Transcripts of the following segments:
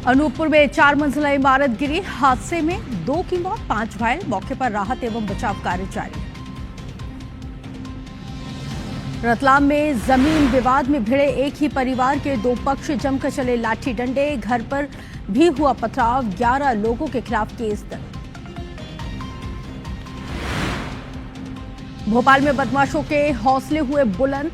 अनूपपुर में 4 मंजिला इमारत गिरी, हादसे में 2 की मौत, 5 घायल। मौके पर राहत एवं बचाव कार्य जारी। रतलाम में जमीन विवाद में भिड़े एक ही परिवार के 2 पक्ष, जमकर चले लाठी डंडे। घर पर भी हुआ पथराव, 11 लोगों के खिलाफ केस दर्ज। भोपाल में बदमाशों के हौसले हुए बुलंद,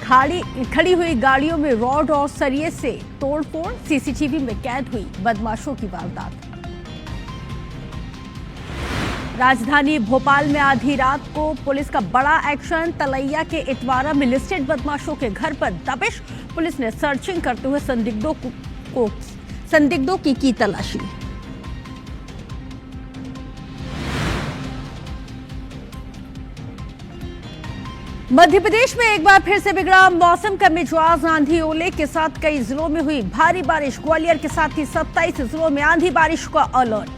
खड़ी हुई गाड़ियों में रॉड और सरिये से तोड़फोड़, सीसीटीवी में कैद हुई बदमाशों की वारदात। राजधानी भोपाल में आधी रात को पुलिस का बड़ा एक्शन, तलैया के इतवारा में लिस्टेड बदमाशों के घर पर दबिश। पुलिस ने सर्चिंग करते हुए संदिग्धों की तलाशी। मध्य प्रदेश में एक बार फिर से बिगड़ा मौसम का मिजाज, आंधी ओले के साथ कई जिलों में हुई भारी बारिश। ग्वालियर के साथ ही 27 जिलों में आंधी बारिश का अलर्ट।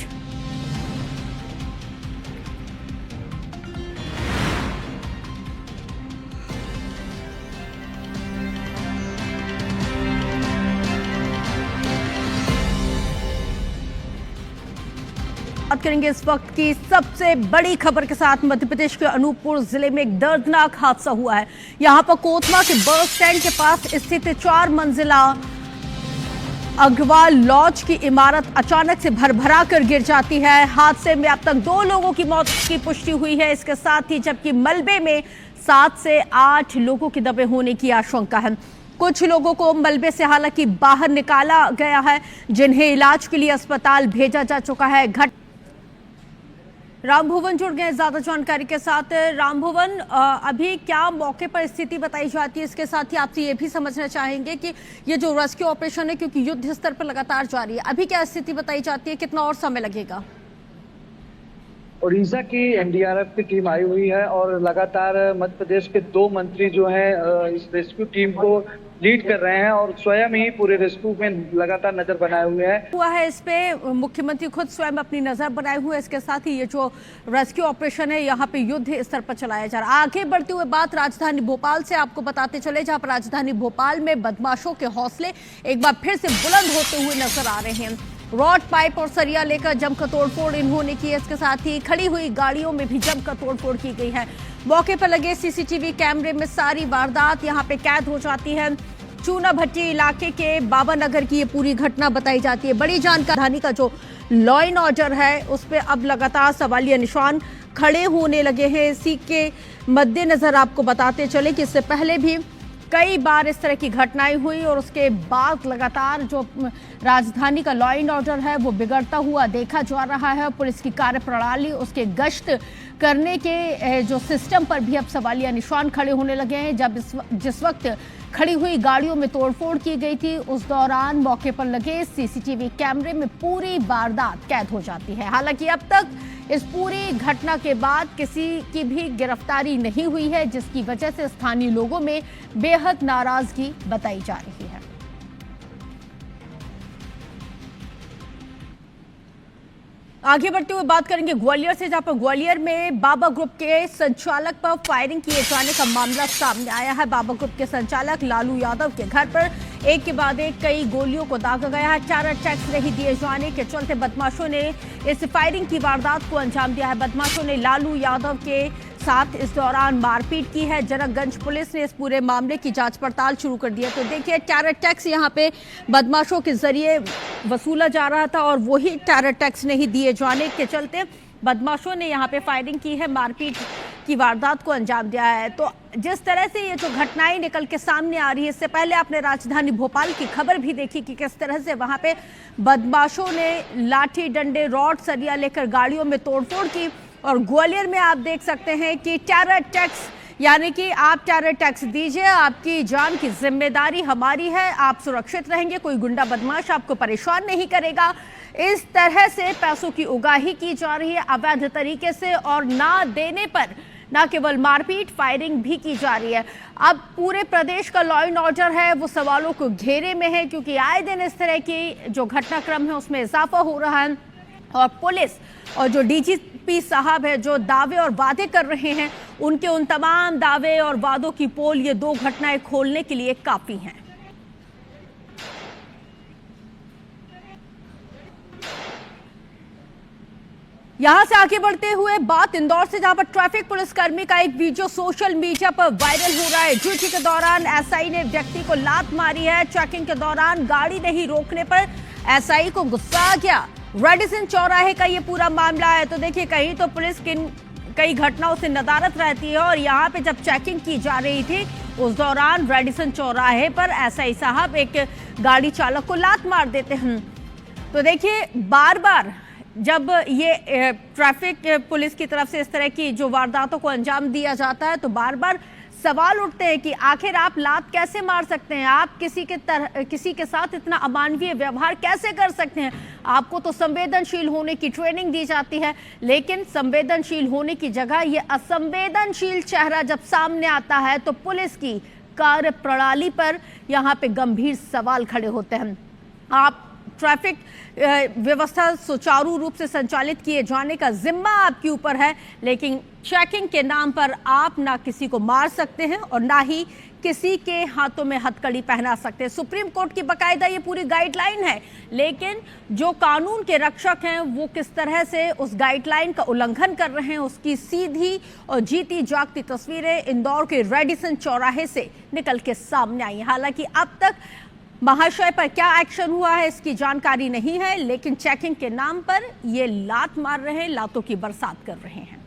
बात करेंगे इस वक्त की सबसे बड़ी खबर के साथ। मध्य प्रदेश के अनूपपुर जिले में एक दर्दनाक हादसा हुआ है। यहां पर कोतमा के बस स्टैंड के पास स्थित 4 मंजिला अग्रवाल लॉज की इमारत अचानक से भरभरा कर गिर जाती है। हादसे में अब तक 2 लोगों की मौत की पुष्टि हुई है। इसके साथ ही जबकि मलबे में 7 से 8 लोगों के दबे होने की आशंका है। कुछ लोगों को मलबे से हालांकि बाहर निकाला गया है, जिन्हें इलाज के लिए अस्पताल भेजा जा चुका है। राम भुवन जुड़ गए ज्यादा जानकारी के साथ। राम भुवन, अभी क्या मौके पर स्थिति बताई जाती है? इसके साथ ही आपसे ये भी समझना चाहेंगे कि ये जो रेस्क्यू ऑपरेशन है, क्योंकि युद्ध स्तर पर लगातार जारी है, अभी क्या स्थिति बताई जाती है, कितना और समय लगेगा? उड़ीसा की एनडीआरएफ की टीम आई हुई है और लगातार मध्य प्रदेश के 2 मंत्री जो हैं इस रेस्क्यू टीम को लीड कर रहे हैं और स्वयं ही पूरे रेस्क्यू में लगातार नजर बनाए हुए हैं। हुआ है इस पे मुख्यमंत्री खुद स्वयं अपनी नजर बनाए हुए हैं। इसके साथ ही ये जो रेस्क्यू ऑपरेशन है यहाँ पे युद्ध स्तर पर चलाया जा रहा है। आगे बढ़ते हुए बात राजधानी भोपाल से आपको बताते चले, जहाँ पर राजधानी भोपाल में बदमाशों के हौसले एक बार फिर से बुलंद होते हुए नजर आ रहे हैं। रॉड, पाइप और सरिया लेकर जमकर तोड़फोड़ इन्होंने की है। इसके साथ ही खड़ी हुई गाड़ियों में भी जमकर तोड़फोड़ की गई है। मौके पर लगे सीसीटीवी कैमरे में सारी वारदात यहाँ पे कैद हो जाती है। चूना भट्टी इलाके के बाबा नगर की ये पूरी घटना बताई जाती है। बड़ी जानकारी का जो लॉ एंड ऑर्डर है उस पर अब लगातार सवालिया निशान खड़े होने लगे हैं। इसी के मद्देनजर आपको बताते चले कि इससे पहले भी कई बार इस तरह की घटनाएं हुई और उसके बाद लगातार जो राजधानी का लॉ एंड ऑर्डर है वो बिगड़ता हुआ देखा जा रहा है। पुलिस की कार्यप्रणाली, उसके गश्त करने के जो सिस्टम पर भी अब सवालिया निशान खड़े होने लगे हैं। जब जिस वक्त खड़ी हुई गाड़ियों में तोड़फोड़ की गई थी, उस दौरान मौके पर लगे सीसीटीवी कैमरे में पूरी वारदात कैद हो जाती है। हालांकि अब तक इस पूरी घटना के बाद किसी की भी गिरफ्तारी नहीं हुई है, जिसकी वजह से स्थानीय लोगों में बेहद नाराजगी बताई जा रही है। आगे बढ़ते हुए बात करेंगे ग्वालियर से, जहां पर ग्वालियर में बाबा ग्रुप के संचालक पर फायरिंग किए जाने का मामला सामने आया है। बाबा ग्रुप के संचालक लालू यादव के घर पर एक के बाद एक कई गोलियों को दागा गया है। चारा टैक्स नहीं दिए जाने के चलते बदमाशों ने इस फायरिंग की वारदात को अंजाम दिया है। बदमाशों ने लालू यादव के साथ इस दौरान मारपीट की है। जनकगंज पुलिस ने इस पूरे मामले की जांच पड़ताल शुरू कर दी है। तो देखिए, टेरर टैक्स यहाँ पे बदमाशों के जरिए वसूला जा रहा था और वही टेरर टैक्स नहीं दिए जाने के चलते बदमाशों ने यहाँ पे फायरिंग की है, मारपीट की वारदात को अंजाम दिया है। तो जिस तरह से ये जो घटनाएं निकल के सामने आ रही है, इससे पहले आपने राजधानी भोपाल की खबर भी देखी कि किस तरह से वहां पे बदमाशों ने लाठी डंडे, रॉड, सरिया लेकर गाड़ियों में तोड़फोड़ की। और ग्वालियर में आप देख सकते हैं कि टेरर टैक्स, यानी कि आप टेरर टैक्स दीजिए, आपकी जान की जिम्मेदारी हमारी है, आप सुरक्षित रहेंगे, कोई गुंडा बदमाश आपको परेशान नहीं करेगा। इस तरह से पैसों की उगाही की जा रही है अवैध तरीके से, और ना देने पर न केवल मारपीट, फायरिंग भी की जा रही है। अब पूरे प्रदेश का लॉ एंड ऑर्डर है वो सवालों को घेरे में है, क्योंकि आए दिन इस तरह की जो घटनाक्रम है उसमें इजाफा हो रहा है। और पुलिस और जो डीजीपी साहब है जो दावे और वादे कर रहे हैं, उनके उन तमाम दावे और वादों की पोल ये 2 घटनाएं खोलने के लिए काफी हैं। यहां से आगे बढ़ते हुए बात इंदौर से, जहां पर ट्रैफिक पुलिसकर्मी का एक वीडियो सोशल मीडिया पर वायरल हो रहा है। ड्यूटी के दौरान एसआई ने व्यक्ति को लात मारी है। चेकिंग के दौरान गाड़ी नहीं रोकने पर एसआई को गुस्सा आ गया। रेडिसन चौराहे का ये पूरा मामला है। तो देखिए, कहीं तो पुलिस कई घटनाओं से नदारत रहती है और यहाँ पे जब चेकिंग की जा रही थी उस दौरान रेडिसन चौराहे पर एसआई साहब एक गाड़ी चालक को लात मार देते हैं। तो देखिए, बार बार जब ये ट्रैफिक पुलिस की तरफ से इस तरह की जो वारदातों को अंजाम दिया जाता है तो बार बार सवाल उठते हैं कि आखिर आप लात कैसे मार सकते हैं, आप किसी के साथ इतना अमानवीय व्यवहार कैसे कर सकते हैं। आपको तो संवेदनशील होने की ट्रेनिंग दी जाती है, लेकिन संवेदनशील होने की जगह ये असंवेदनशील चेहरा जब सामने आता है तो पुलिस की कार्य प्रणाली पर यहाँ पे गंभीर सवाल खड़े होते हैं। आप ट्रैफिक व्यवस्था सुचारू रूप से संचालित किए जाने का जिम्मा आपके ऊपर है, लेकिन चेकिंग के नाम पर आप ना किसी को मार सकते हैं और ना ही किसी के हाथों में हथकड़ी पहना सकते हैं। सुप्रीम कोर्ट की बकायदा ये पूरी गाइडलाइन है, लेकिन जो कानून के रक्षक हैं वो किस तरह से उस गाइडलाइन का उल्लंघन कर रहे हैं, उसकी सीधी और जीती जागती तस्वीरें इंदौर के रेडिसन चौराहे से निकल के सामने आई। हालांकि अब तक महाशय पर क्या एक्शन हुआ है इसकी जानकारी नहीं है, लेकिन चेकिंग के नाम पर ये लात मार रहे हैं, लातों की बरसात कर रहे हैं।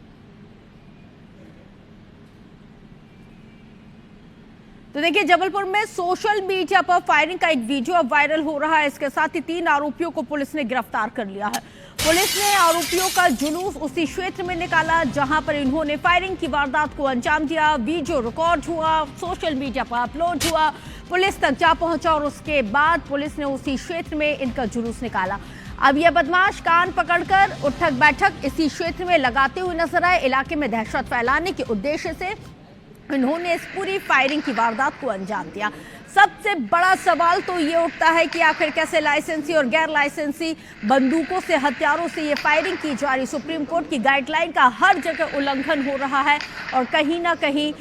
तो देखिए, जबलपुर में सोशल मीडिया पर फायरिंग का एक वीडियो अब वायरल हो रहा है। इसके साथ ही 3 आरोपियों को पुलिस ने गिरफ्तार कर लिया है। पुलिस ने आरोपियों का जुलूस उसी क्षेत्र में निकाला जहां पर इन्होंने फायरिंग की वारदात को अंजाम दिया। वीडियो रिकॉर्ड हुआ, सोशल मीडिया पर अपलोड हुआ, पुलिस तक जा पहुंचा और उसके बाद पुलिस ने उसी क्षेत्र में इनका जुलूस निकाला। अब यह बदमाश कान पकड़कर उठक बैठक इसी क्षेत्र में लगाते हुए नजर आए। इलाके में दहशत फैलाने के उद्देश्य से इन्होंने इस पूरी फायरिंग की वारदात को अंजाम दिया। सबसे बड़ा सवाल तो ये उठता है कि आखिर कैसे लाइसेंसी और गैर लाइसेंसी बंदूकों से, हथियारों से ये फायरिंग की जा रही। सुप्रीम कोर्ट की गाइडलाइन का हर जगह उल्लंघन हो रहा है और कहीं ना कहीं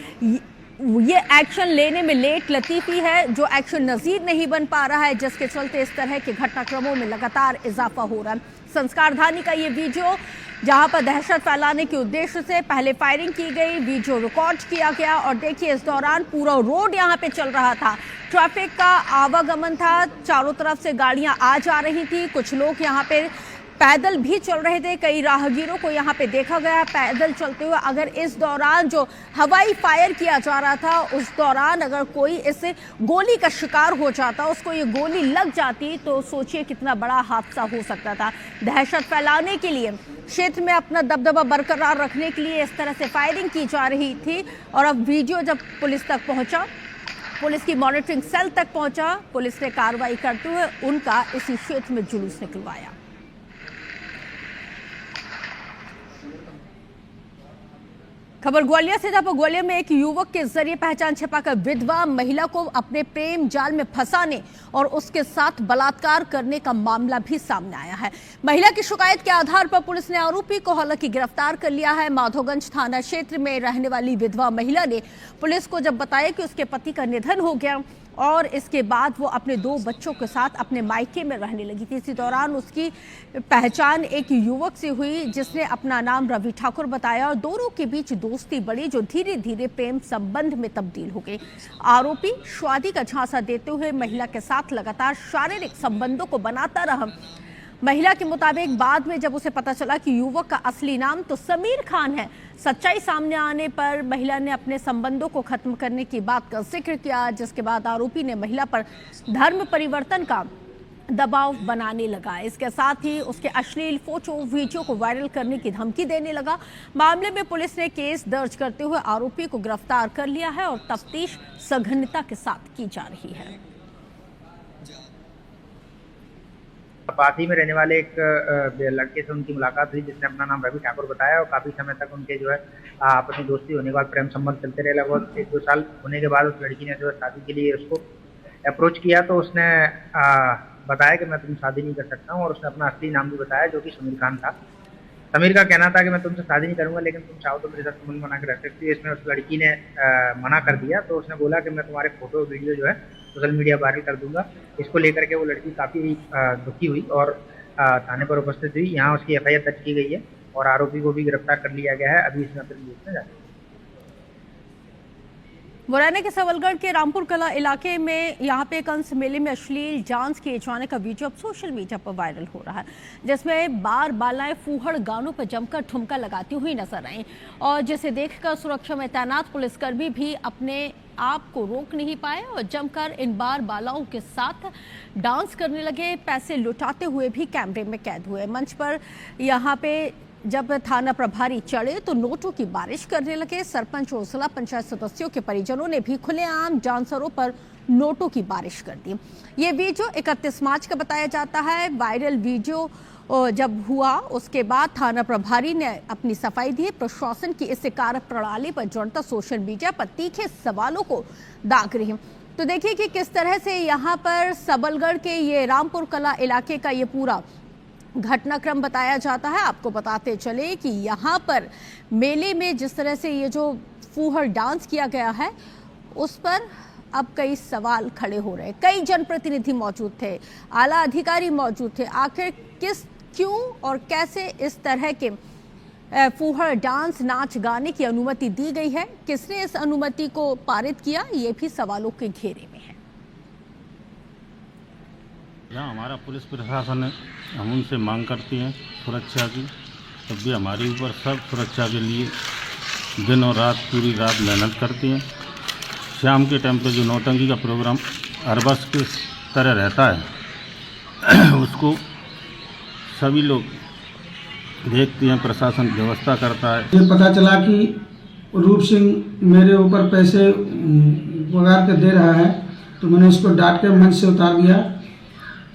ये एक्शन लेने में लेट लतीफी है, जो एक्शन नजीर नहीं बन पा रहा है, जिसके चलते इस तरह के घटनाक्रमों में लगातार इजाफा हो रहा है। संस्कारधानी का ये वीडियो जहां पर दहशत फैलाने के उद्देश्य से पहले फायरिंग की गई, वीडियो रिकॉर्ड किया गया और देखिए इस दौरान पूरा रोड यहां पे चल रहा था, ट्रैफिक का आवागमन था, चारों तरफ से गाड़ियां आ जा रही थी, कुछ लोग यहां पे पैदल भी चल रहे थे। कई राहगीरों को यहाँ पे देखा गया पैदल चलते हुए। अगर इस दौरान जो हवाई फायर किया जा रहा था उस दौरान अगर कोई इस गोली का शिकार हो जाता, उसको ये गोली लग जाती, तो सोचिए कितना बड़ा हादसा हो सकता था। दहशत फैलाने के लिए, क्षेत्र में अपना दबदबा बरकरार रखने के लिए इस तरह से फायरिंग की जा रही थी। और अब वीडियो जब पुलिस तक पहुंचा, पुलिस की मॉनिटरिंग सेल तक पहुंचा, पुलिस ने कार्रवाई करते हुए उनका इसी क्षेत्र में जुलूस निकलवाया। खबर ग्वालियर से, जहां पर ग्वालियर में एक युवक के जरिए पहचान छिपाकर विधवा महिला को अपने प्रेम जाल में फंसाने और उसके साथ बलात्कार करने का मामला भी सामने आया है। महिला की शिकायत के आधार पर पुलिस ने आरोपी को हालांकि गिरफ्तार कर लिया है। माधोगंज थाना क्षेत्र में रहने वाली विधवा महिला ने पुलिस को जब बताया कि उसके पति का निधन हो गया और इसके बाद वो अपने 2 बच्चों के साथ अपने मायके में रहने लगी थी, इसी दौरान उसकी पहचान एक युवक से हुई जिसने अपना नाम रवि ठाकुर बताया और दोनों के बीच दोस्ती बढ़ी जो धीरे धीरे प्रेम संबंध में तब्दील हो गई। आरोपी शादी का झांसा देते हुए महिला के साथ लगातार शारीरिक संबंधों को बनाता रहा। महिला के मुताबिक बाद में जब उसे पता चला कि युवक का असली नाम तो समीर खान है, सच्चाई सामने आने पर महिला ने अपने संबंधों को खत्म करने की बात का जिक्र किया, जिसके बाद आरोपी ने महिला पर धर्म परिवर्तन का दबाव बनाने लगा। इसके साथ ही उसके अश्लील फोटो वीडियो को वायरल करने की धमकी देने लगा। मामले में पुलिस ने केस दर्ज करते हुए आरोपी को गिरफ्तार कर लिया है और तफ्तीश सघनता के साथ की जा रही है। पाथी में रहने वाले एक लड़के से उनकी मुलाकात हुई जिसने अपना नाम रवि ठाकुर बताया और काफ़ी समय तक उनके जो है आपस में दोस्ती होने के बाद प्रेम संबंध चलते रहे। लगभग 1-2 साल होने के बाद उस लड़की ने जो है शादी के लिए उसको अप्रोच किया तो उसने बताया कि मैं तुमसे शादी नहीं कर सकता हूँ और उसने अपना असली नाम भी बताया जो कि समीर खान था। समीर का कहना था कि मैं तुमसे शादी नहीं करूंगा लेकिन तुम चाहो तो मेरे साथ संबंध बना के रख सकती हो। इसमें उस लड़की ने मना कर दिया तो उसने बोला कि मैं तुम्हारे फोटो वीडियो जो है सोशल मीडिया वायरल कर दूंगा। इसको लेकर के वो लड़की काफ़ी दुखी हुई और थाने पर उपस्थित हुई। यहाँ उसकी FIR दर्ज की गई है और आरोपी को भी गिरफ्तार कर लिया गया है। अभी इसमें अपील में जारी है। मुरैना के सबलगढ़ के रामपुर कला इलाके में यहाँ पे कंस मेले में अश्लील डांस किए जाने का वीडियो अब सोशल मीडिया पर वायरल हो रहा है, जिसमें बालाएं फूहड़ गानों पर जमकर ठुमका लगाती हुई नजर आई और जिसे देखकर सुरक्षा में तैनात पुलिसकर्मी भी अपने आप को रोक नहीं पाए और जमकर इन बालाओं के साथ डांस करने लगे। पैसे लुटाते हुए भी कैमरे में कैद हुए। मंच पर यहाँ पे जब थाना प्रभारी चढ़े तो नोटों की बारिश करने लगे। सरपंच और जिला पंचायत सदस्यों के परिजनों ने भी खुलेआम डांसरों पर नोटों की बारिश कर दी। ये वीडियो 31 मार्च का बताया जाता है। वायरल वीडियो जब हुआ उसके बाद थाना प्रभारी ने अपनी सफाई दी। प्रशासन की इस कार्य प्रणाली पर जनता सोशल मीडिया पर तीखे सवालों को दाग रही। तो देखिए कि किस तरह से यहाँ पर सबलगढ़ के ये रामपुर कला इलाके का ये पूरा घटनाक्रम बताया जाता है। आपको बताते चले कि यहाँ पर मेले में जिस तरह से ये जो फूहड़ डांस किया गया है उस पर अब कई सवाल खड़े हो रहे हैं। कई जनप्रतिनिधि मौजूद थे, आला अधिकारी मौजूद थे। आखिर क्यों और कैसे इस तरह के फूहड़ डांस नाच गाने की अनुमति दी गई है, किसने इस अनुमति को पारित किया, ये भी सवालों के घेरे में है। यहाँ हमारा पुलिस प्रशासन है, हम उनसे मांग करते हैं सुरक्षा की, तब भी हमारे ऊपर सब सुरक्षा के लिए दिन और रात पूरी रात मेहनत करते हैं। शाम के टाइम पे जो नौटंकी का प्रोग्राम हर वर्ष की तरह रहता है उसको सभी लोग देखते हैं, प्रशासन व्यवस्था करता है। ये पता चला कि रूप सिंह मेरे ऊपर पैसे वगार के दे रहा है तो मैंने इसको डांट के मंच से उतार दिया।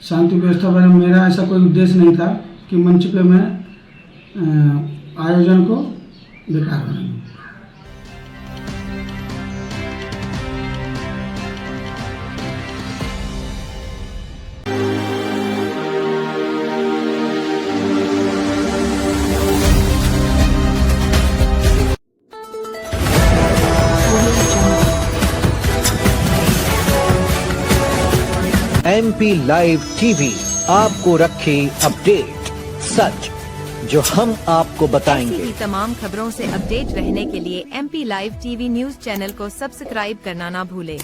शांति व्यवस्था पर मेरा ऐसा कोई उद्देश्य नहीं था कि मंच पे मैं आयोजन को बेकार बनाऊं। MP लाइव टीवी आपको रखे अपडेट, सच जो हम आपको बताएंगे। ऐसी ही तमाम खबरों से अपडेट रहने के लिए MP live TV news channel को सब्सक्राइब करना ना भूलें।